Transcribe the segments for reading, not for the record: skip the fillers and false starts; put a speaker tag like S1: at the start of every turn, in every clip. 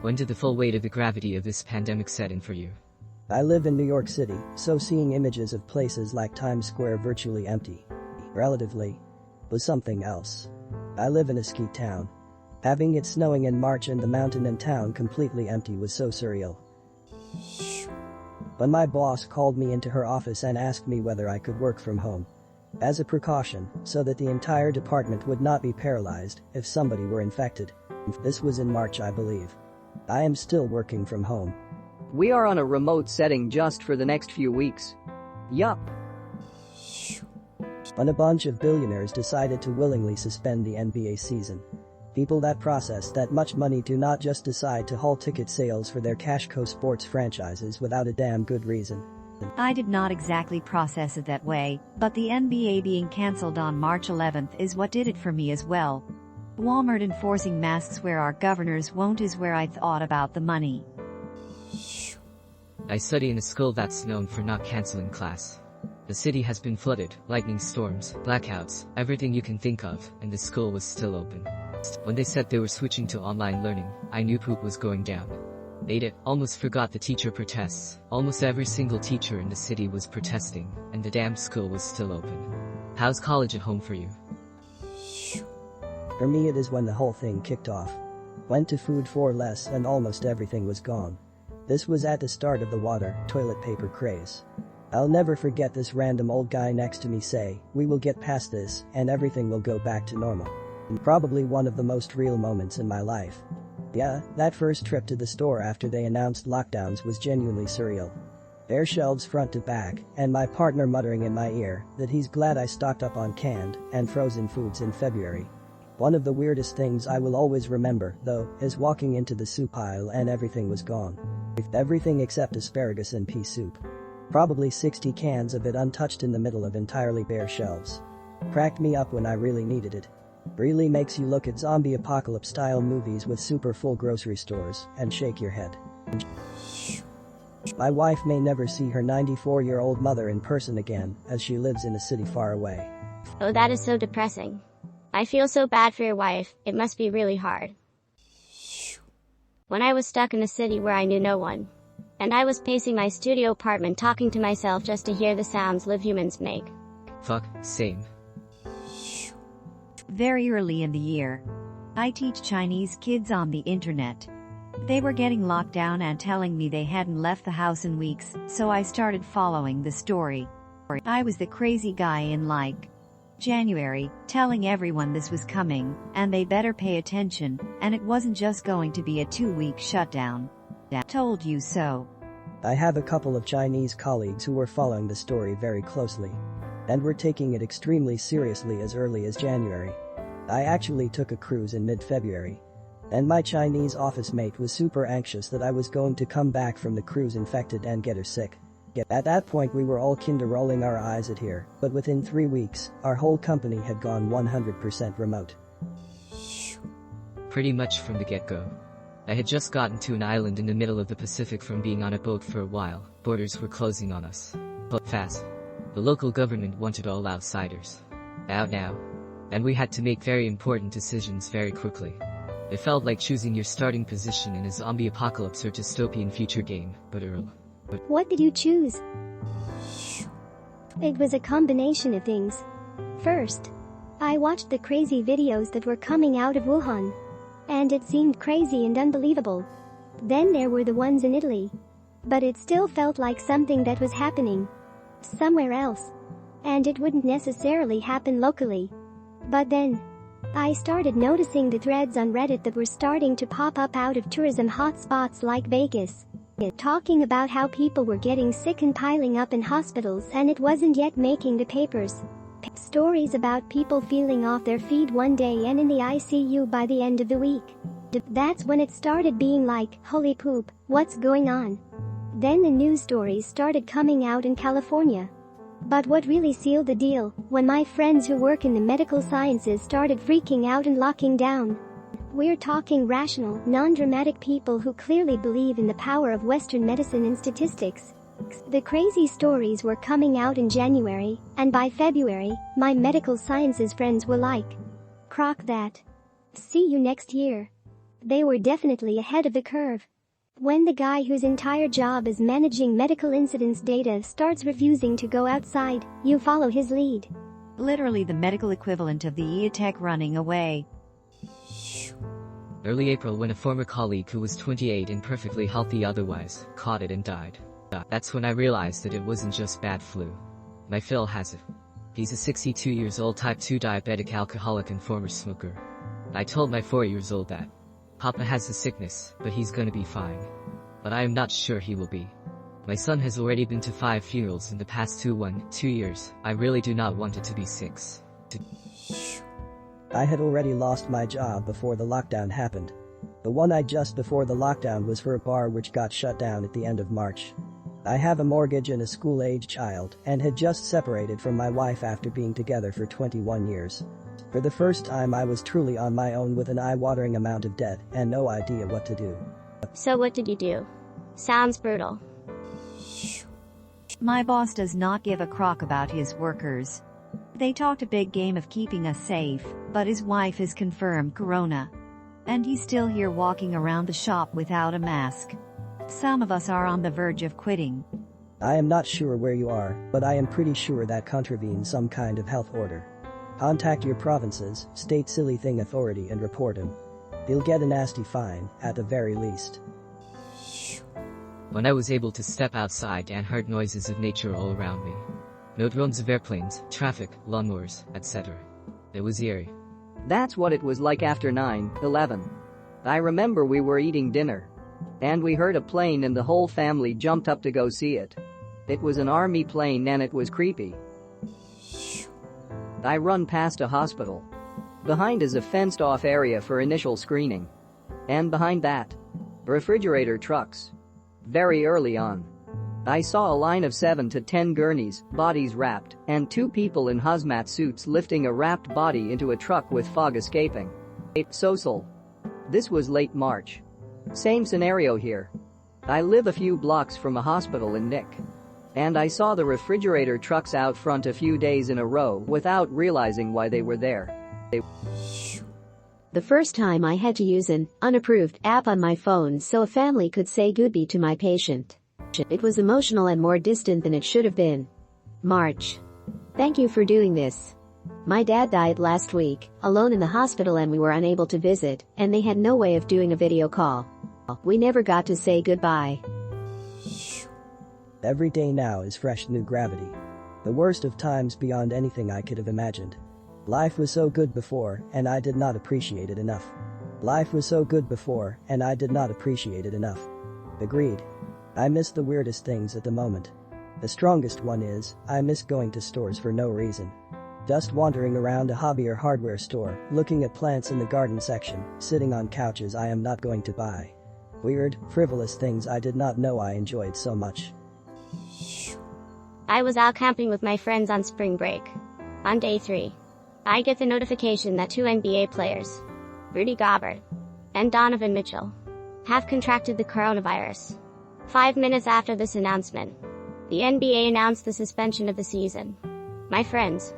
S1: When did the full weight of the gravity of this pandemic set in for you?
S2: I live in New York City, so seeing images of places like Times Square virtually empty, relatively, was something else. I live in a ski town. Having it snowing in March and the mountain and town completely empty was so surreal. When my boss called me into her office and asked me whether I could work from home, as a precaution, so that the entire department would not be paralyzed if somebody were infected. This was in March, I believe. I am still working from home.
S3: We are on a remote setting just for the next few weeks. Yup.
S2: When a bunch of billionaires decided to willingly suspend the NBA season, people that process that much money do not just decide to halt ticket sales for their cash cow sports franchises without a damn good reason.
S4: I did not exactly process it that way, but the NBA being cancelled on March 11th is what did it for me as well. Walmart enforcing masks where our governors won't is where I thought about the money.
S1: I study in a school that's known for not canceling class. The city has been flooded, lightning storms, blackouts, everything you can think of, and the school was still open. When they said they were switching to online learning, I knew poop was going down. Almost forgot the teacher protests. Almost every single teacher in the city was protesting, and the damn school was still open. How's college at home for you?
S2: For me it is when the whole thing kicked off. Went to food for less and almost everything was gone. This was at the start of the water, toilet paper craze. I'll never forget this random old guy next to me say, "We will get past this, and everything will go back to normal." And probably one of the most real moments in my life. Yeah, that first trip to the store after they announced lockdowns was genuinely surreal. Bare shelves front to back, and my partner muttering in my ear that he's glad I stocked up on canned and frozen foods in February. One of the weirdest things I will always remember, though, is walking into the soup aisle and everything was gone. Everything except asparagus and pea soup. Probably 60 cans of it untouched in the middle of entirely bare shelves. Cracked me up when I really needed it. Really makes you look at zombie apocalypse style movies with super full grocery stores and shake your head. My wife may never see her 94-year-old mother in person again, as she lives in a city far away.
S5: Oh, that is so depressing. I feel so bad for your wife, it must be really hard. When I was stuck in a city where I knew no one, and I was pacing my studio apartment talking to myself just to hear the sounds live humans make.
S1: Fuck, same.
S4: Very early in the year, I teach Chinese kids on the internet. They were getting locked down and telling me they hadn't left the house in weeks, so I started following the story. I was the crazy guy in January, telling everyone this was coming, and they better pay attention, and it wasn't just going to be a 2-week shutdown. Told you so.
S2: I have a couple of Chinese colleagues who were following the story very closely, and were taking it extremely seriously as early as January. I actually took a cruise in mid-February, and my Chinese office mate was super anxious that I was going to come back from the cruise infected and get her sick. At that point we were all kinda rolling our eyes at here, but within 3 weeks, our whole company had gone 100% remote.
S1: Pretty much from the get-go. I had just gotten to an island in the middle of the Pacific from being on a boat for a while. Borders were closing on us. But fast. The local government wanted all outsiders out now. And we had to make very important decisions very quickly. It felt like choosing your starting position in a zombie apocalypse or dystopian future game, but Earl.
S6: What did you choose? It was a combination of things. First, I watched the crazy videos that were coming out of Wuhan. And it seemed crazy and unbelievable. Then there were the ones in Italy. But it still felt like something that was happening somewhere else. And it wouldn't necessarily happen locally. But then, I started noticing the threads on Reddit that were starting to pop up out of tourism hotspots like Vegas, talking about how people were getting sick and piling up in hospitals and it wasn't yet making the papers. Stories about people feeling off their feet one day and in the ICU by the end of the week. That's when it started being like, holy poop, what's going on? Then the news stories started coming out in California. But what really sealed the deal, when my friends who work in the medical sciences started freaking out and locking down. We're talking rational, non-dramatic people who clearly believe in the power of Western medicine and statistics. The crazy stories were coming out in January, and by February, my medical sciences friends were like, "Crock that. See you next year." They were definitely ahead of the curve. When the guy whose entire job is managing medical incidents data starts refusing to go outside, you follow his lead.
S4: Literally the medical equivalent of the e-tech running away.
S1: Early April, when a former colleague who was 28 and perfectly healthy otherwise caught it and died. That's when I realized that it wasn't just bad flu. My Phil has it. He's a 62 years old type 2 diabetic alcoholic and former smoker. I told my 4-year-old that Papa has the sickness, but he's gonna be fine. But I am not sure he will be. My son has already been to 5 funerals in the past 2 years. I really do not want it to be 6.
S2: I had already lost my job before the lockdown happened. The one I just before the lockdown was for a bar which got shut down at the end of March. I have a mortgage and a school-age child and had just separated from my wife after being together for 21 years. For the first time I was truly on my own with an eye-watering amount of debt and no idea what to do.
S5: So what did you do? Sounds brutal.
S4: My boss does not give a crock about his workers. They talked a big game of keeping us safe, but his wife has confirmed corona. And he's still here walking around the shop without a mask. Some of us are on the verge of quitting.
S2: I am not sure where you are, but I am pretty sure that contravenes some kind of health order. Contact your province's state silly thing authority and report him. He'll get a nasty fine, at the very least.
S1: When I was able to step outside and heard noises of nature all around me. No drones of airplanes, traffic, lawnmowers, etc. It was eerie.
S3: That's what it was like after 9/11. I remember we were eating dinner. And we heard a plane and the whole family jumped up to go see it. It was an army plane and it was creepy. I run past a hospital. Behind is a fenced-off area for initial screening. And behind that, refrigerator trucks. Very early on, I saw a line of 7 to 10 gurneys, bodies wrapped, and 2 people in hazmat suits lifting a wrapped body into a truck with fog escaping. Social. This was late March. Same scenario here. I live a few blocks from a hospital in Nick. And I saw the refrigerator trucks out front a few days in a row without realizing why they were there.
S7: The first time I had to use an unapproved app on my phone so a family could say goodbye to my patient. It was emotional and more distant than it should have been. March. Thank you for doing this. My dad died last week, alone in the hospital, and we were unable to visit, and they had no way of doing a video call. We never got to say goodbye.
S2: Every day now is fresh new gravity. The worst of times beyond anything I could have imagined. Life was so good before, and I did not appreciate it enough. Life was so good before, and I did not appreciate it enough. Agreed. I miss the weirdest things at the moment. The strongest one is, I miss going to stores for no reason. Just wandering around a hobby or hardware store, looking at plants in the garden section, sitting on couches I am not going to buy. Weird, frivolous things I did not know I enjoyed so much.
S5: I was out camping with my friends on spring break. On day 3, I get the notification that 2 NBA players, Rudy Gobert and Donovan Mitchell, have contracted the coronavirus. 5 minutes after this announcement, the NBA announced the suspension of the season. My friends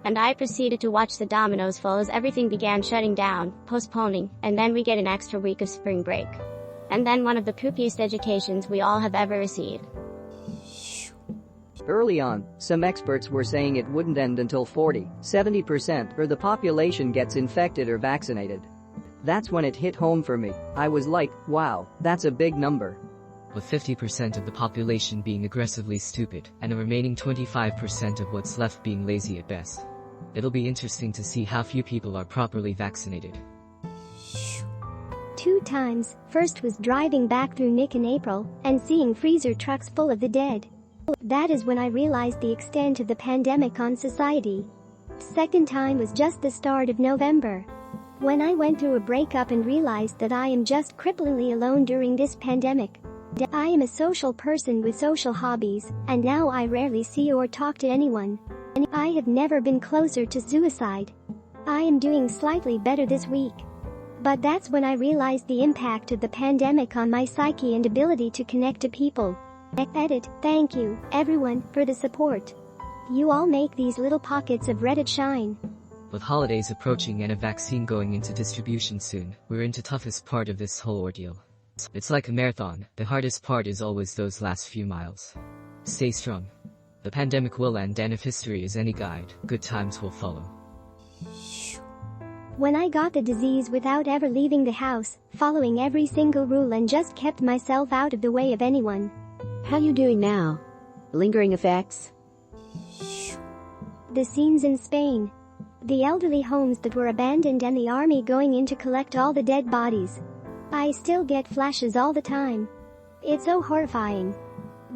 S5: and I proceeded to watch the dominoes fall as everything began shutting down, postponing, and then we get an extra week of spring break. And then one of the poopiest educations we all have ever received.
S3: Early on, some experts were saying it wouldn't end until 40-70% or the population gets infected or vaccinated. That's when it hit home for me. I was like, wow, that's a big number.
S1: With 50% of the population being aggressively stupid and a remaining 25% of what's left being lazy at best. It'll be interesting to see how few people are properly vaccinated.
S6: 2 times. First was driving back through Nick in April and seeing freezer trucks full of the dead. That is when I realized the extent of the pandemic on society. Second time was just the start of November, when I went through a breakup and realized that I am just cripplingly alone during this pandemic. I am a social person with social hobbies, and now I rarely see or talk to anyone. I have never been closer to suicide. I am doing slightly better this week. But that's when I realized the impact of the pandemic on my psyche and ability to connect to people. Edit. Thank you, everyone, for the support. You all make these little pockets of Reddit shine.
S1: With holidays approaching and a vaccine going into distribution soon, we're into toughest part of this whole ordeal. It's like a marathon, the hardest part is always those last few miles. Stay strong. The pandemic will end, and if history is any guide, good times will follow.
S6: When I got the disease without ever leaving the house, following every single rule and just kept myself out of the way of anyone.
S7: How you doing now? Lingering effects?
S6: The scenes in Spain. The elderly homes that were abandoned and the army going in to collect all the dead bodies. I still get flashes all the time. It's so horrifying.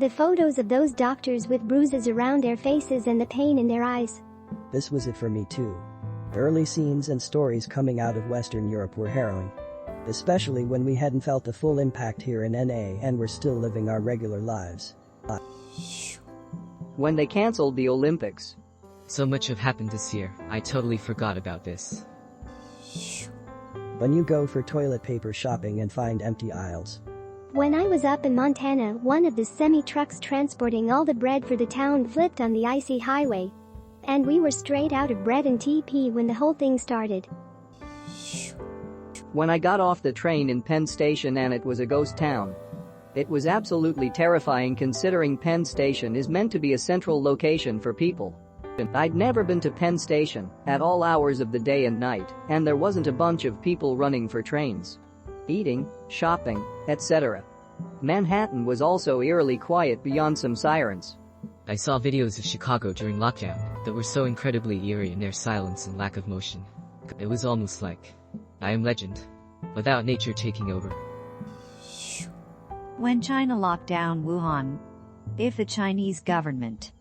S6: The photos of those doctors with bruises around their faces and the pain in their eyes.
S2: This was it for me too. Early scenes and stories coming out of Western Europe were harrowing. Especially when we hadn't felt the full impact here in NA and were still living our regular lives.
S3: When they cancelled the Olympics.
S1: So much have happened this year, I totally forgot about this.
S2: When you go for toilet paper shopping and find empty aisles.
S6: When I was up in Montana, one of the semi-trucks transporting all the bread for the town flipped on the icy highway. And we were straight out of bread and TP when the whole thing started.
S3: When I got off the train in Penn Station and it was a ghost town. It was absolutely terrifying considering Penn Station is meant to be a central location for people. I'd never been to Penn Station at all hours of the day and night, and there wasn't a bunch of people running for trains, eating, shopping, etc. Manhattan was also eerily quiet beyond some sirens.
S1: I saw videos of Chicago during lockdown that were so incredibly eerie in their silence and lack of motion. It was almost like I Am Legend, without nature taking over.
S4: When China locked down Wuhan, if the Chinese government,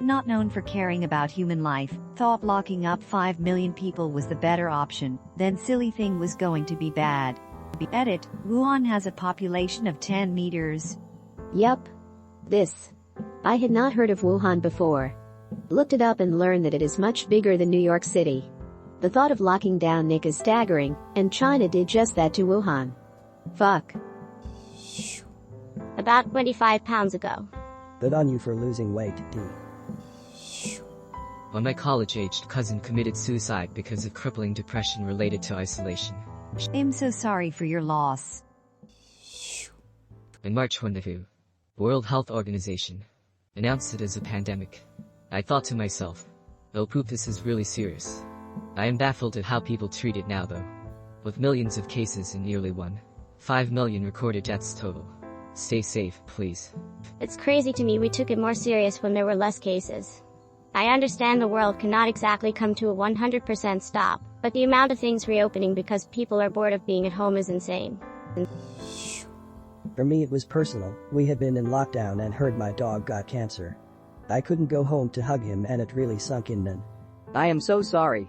S4: not known for caring about human life, thought locking up 5 million people was the better option, then silly thing was going to be bad. Edit, Wuhan has a population of 10 meters.
S7: Yup. I had not heard of Wuhan before. Looked it up and learned that it is much bigger than New York City. The thought of locking down Nick is staggering, and China did just that to Wuhan. Fuck.
S5: About 25 pounds ago.
S2: Good on you for losing weight, D.
S1: When my college-aged cousin committed suicide because of crippling depression related to isolation.
S4: I'm so sorry for your loss.
S1: In March when the WHO, World Health Organization, announced it as a pandemic, I thought to myself, oh poop, this is really serious. I am baffled at how people treat it now though. With millions of cases and nearly 1.5 million recorded deaths total. Stay safe, please.
S5: It's crazy to me we took it more serious when there were less cases. I understand the world cannot exactly come to a 100% stop, but the amount of things reopening because people are bored of being at home is insane.
S2: For me it was personal. We had been in lockdown and heard my dog got cancer. I couldn't go home to hug him and it really sunk in then.
S3: I am so sorry.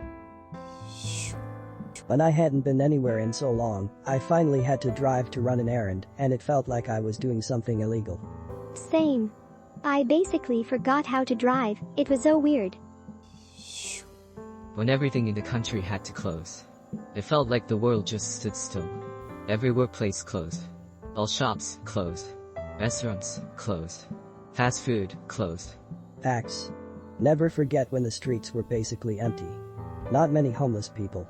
S2: When I hadn't been anywhere in so long, I finally had to drive to run an errand, and it felt like I was doing something illegal.
S6: Same. I basically forgot how to drive. It was so weird.
S1: When everything in the country had to close, it felt like the world just stood still. Every workplace closed. All shops closed. Restaurants closed. Fast food closed.
S2: Facts. Never forget when the streets were basically empty. Not many homeless people.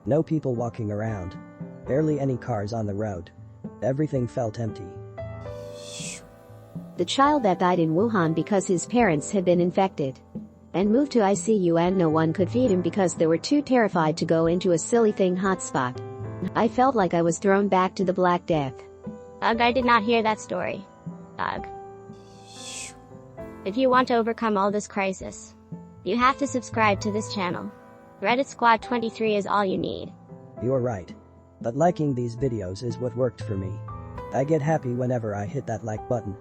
S2: No people walking around. Barely any cars on the road. Everything felt empty.
S7: The child that died in Wuhan because his parents had been infected and moved to ICU and no one could feed him because they were too terrified to go into a silly thing hotspot. I felt like I was thrown back to the Black Death.
S5: Ugh, I did not hear that story. Ugh. If you want to overcome all this crisis, you have to subscribe to this channel. Reddit Squad 23 is all you need.
S2: You're right. But liking these videos is what worked for me. I get happy whenever I hit that like button.